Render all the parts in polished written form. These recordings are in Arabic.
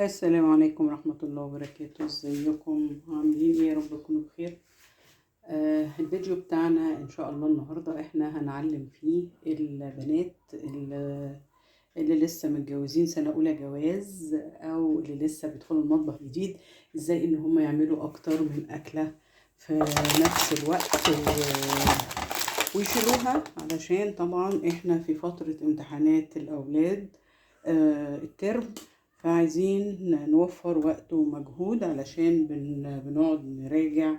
السلام عليكم ورحمة الله وبركاته. ازيكم عاملين ايه؟ يا رب تكونوا بخير. الفيديو بتاعنا ان شاء الله النهاردة احنا هنعلم فيه البنات اللي لسه متجوزين سنة اولى جواز او اللي لسه بيدخلوا المطبخ جديد، ازاي ان هم يعملوا اكتر من اكلة في نفس الوقت ويشيلوها، علشان طبعا احنا في فترة امتحانات الاولاد الترم، فعايزين نوفر وقت ومجهود علشان بنقعد نراجع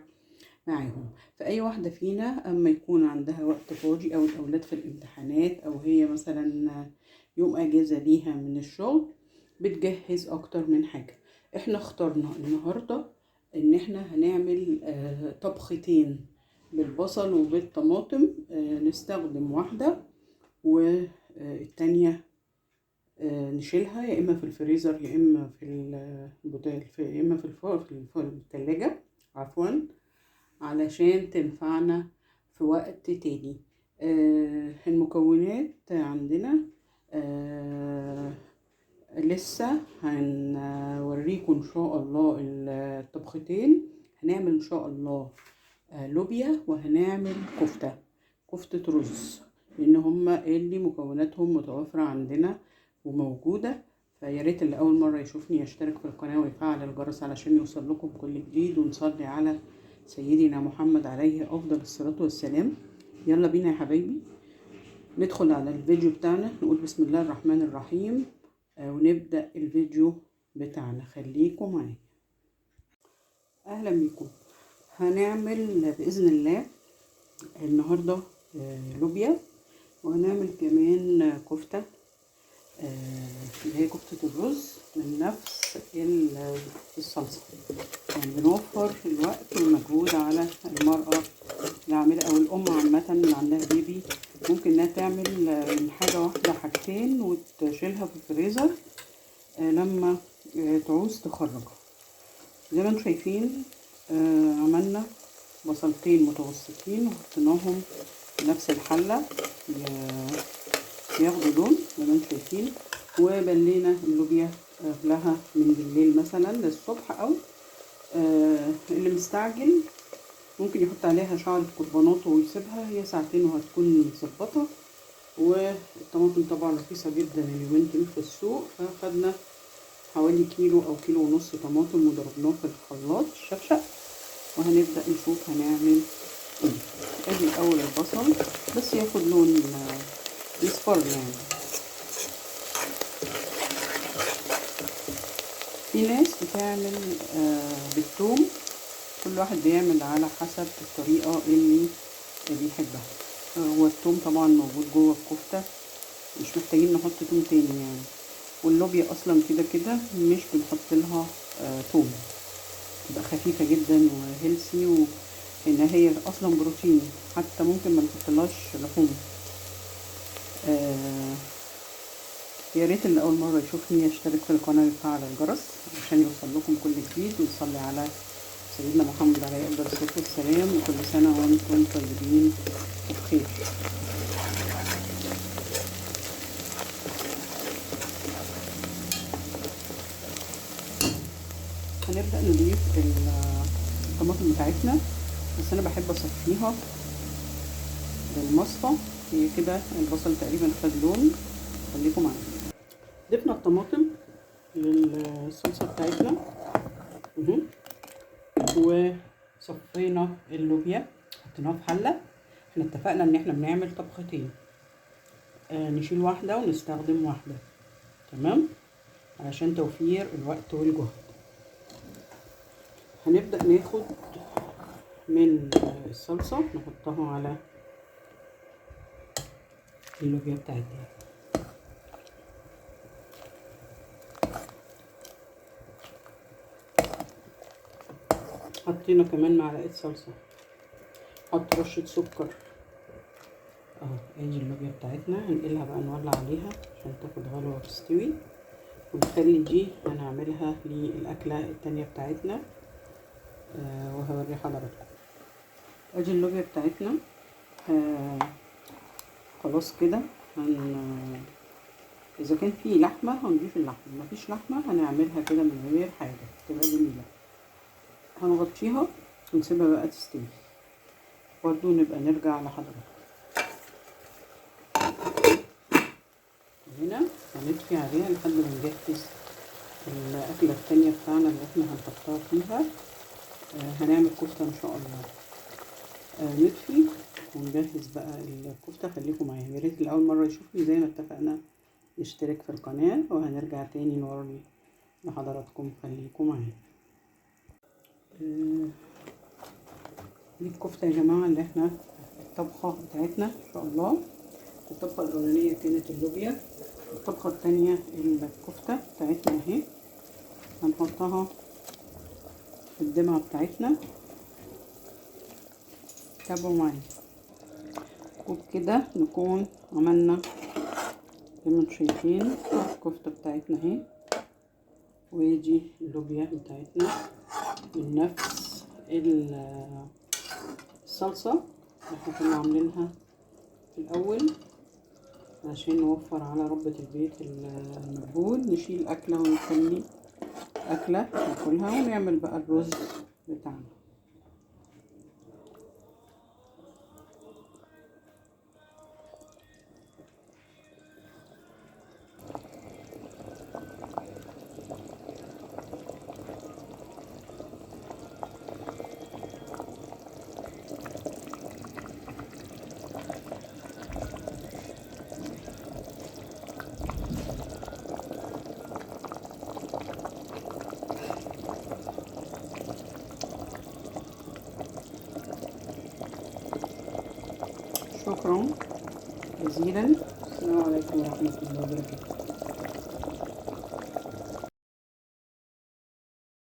معاهم. فأي واحدة فينا أما يكون عندها وقت فاضي أو الأولاد في الامتحانات أو هي مثلا يوم أجازة ليها من الشغل بتجهز أكتر من حاجة. احنا اخترنا النهاردة إن احنا هنعمل طبختين بالبصل وبالطماطم، نستخدم واحدة والتانية نشيلها يا اما في الفريزر يا اما في البوتال يا اما في الثلاجه عفوا، علشان تنفعنا في وقت تاني. المكونات عندنا لسه هنوريكم ان شاء الله الطبختين. هنعمل ان شاء الله لوبيا، وهنعمل كفتة رز، لان هما اللي مكوناتهم متوفرة عندنا وموجودة. فياريت اللي اول مرة يشوفني يشترك في القناة ويفعل الجرس علشان يوصل لكم كل جديد، ونصلي على سيدنا محمد عليه افضل الصلاة والسلام. يلا بينا يا حبايبي ندخل على الفيديو بتاعنا، نقول بسم الله الرحمن الرحيم ونبدأ الفيديو بتاعنا. خليكم معايا. اهلا بيكم. هنعمل بإذن الله النهاردة لوبيا، وهنعمل كمان كفتة اللي هي كفتة الرز من نفس الصلصة. يعني بنوفر الوقت والمجهود على المرأة العاملة أو الأم عامة اللي عندها بيبي، ممكن انها تعمل من حاجة واحدة حاجتين وتشيلها في الفريزر لما تعوز تخرجها. زي ما انتم شايفين عملنا بصلتين متوسطين وحطيناهم في نفس الحلة ياخدوا لون زي ما انتم شايفين، وبلينا اللوبيا لها من بالليل مثلا للصبح، او اللي مستعجل ممكن يحط عليها شعرة كربونات ويسيبها هي ساعتين وهتكون متظبطة. والطماطم طبعا رخيصة جدا اليومين دول في السوق، فاخدنا حوالي كيلو او كيلو ونص طماطم وضربناه في الخلاط شفشق، وهنبدأ نشوف هنعمل ايه. ادي الاول البصل بس ياخد لون يصفر يعني. في ناس بتعمل بالثوم، كل واحد بيعمل على حسب الطريقة اللي بيحبها. هو الثوم طبعا موجود جوه الكفتة، مش محتاجين نحط ثوم تاني يعني. واللوبيا اصلا كده كده مش بنحط لها ثوم، تبقى خفيفة جدا وهيلسي، وان هي اصلا بروتين، حتى ممكن ما نحطلهاش لحوم. يا ريت اللي اول مره يشوفني يشترك في القناه ويفعل الجرس عشان يوصل لكم كل جديد، ويصلي على سيدنا محمد عليه افضل الصلاه والسلام. وكل سنه وانتم طيبين وبخير. هنبدا نضيف الطماطم بتاعتنا، بس انا بحب اصفيها بالمصفى. هي كده البصل تقريبا خد لون، خليكم معايا. ضفنا الطماطم للصلصه بتاعتنا وصفينا اللوبيا حطيناها في حله. احنا اتفقنا ان احنا بنعمل طبختين، نشيل واحده ونستخدم واحده، تمام، علشان توفير الوقت والجهد. هنبدا ناخد من الصلصه نحطها على اللوبيا بتاعتنا. حطينا كمان معلقه صلصه، حط رشه سكر اهو. ادي اللوبيا بتاعتنا هنقلها بقى، نولع عليها عشان تاخد غلوه وتستوي، ونخلي دي هنعملها للاكله التانية بتاعتنا وهوري حضراتكم. ادي اللوبيا بتاعتنا خلاص كده اذا كان في لحمه هنضيف اللحمه، مفيش لحمه هنعملها كده من غير حاجه، تبقى جميله. هنغطيها ونسيبها بقى تستوي، برضو نبقى نرجع لحضرتك. هنا هنطفي عليها لحد ما نجهز الأكلة التانية بتاعنا اللي احنا هنحطها فيها. هنعمل كفتة ان شاء الله. نطفي ونجهز بقى الكفتة. خليكم معايا، يا ريت لأول مرة يشوفني زي ما اتفقنا يشترك في القناة، وهنرجع تاني نوري لحضراتكم. خليكم معايا. دي الكفتة يا جماعة اللي احنا الطبخة بتاعتنا ان شاء الله. الطبخة الأولانية كانت اللوبيا، الطبخة التانية الكفتة بتاعتنا اهي. هنحطها في الدمعة بتاعتنا، تابعوا معايا. وبكده نكون عملنا زي ما انتم شايفين الكفتة بتاعتنا اهي، ودي اللوبيا بتاعتنا من نفس الصلصة اللي احنا كنا عاملينها في الأول عشان نوفر على ربة البيت المجهود. نشيل أكلة ونخلي أكلة ناكلها، ونعمل بقى الرز بتاعنا. شكرا جزيلا. السلام عليكم ورحمة الله وبركاته.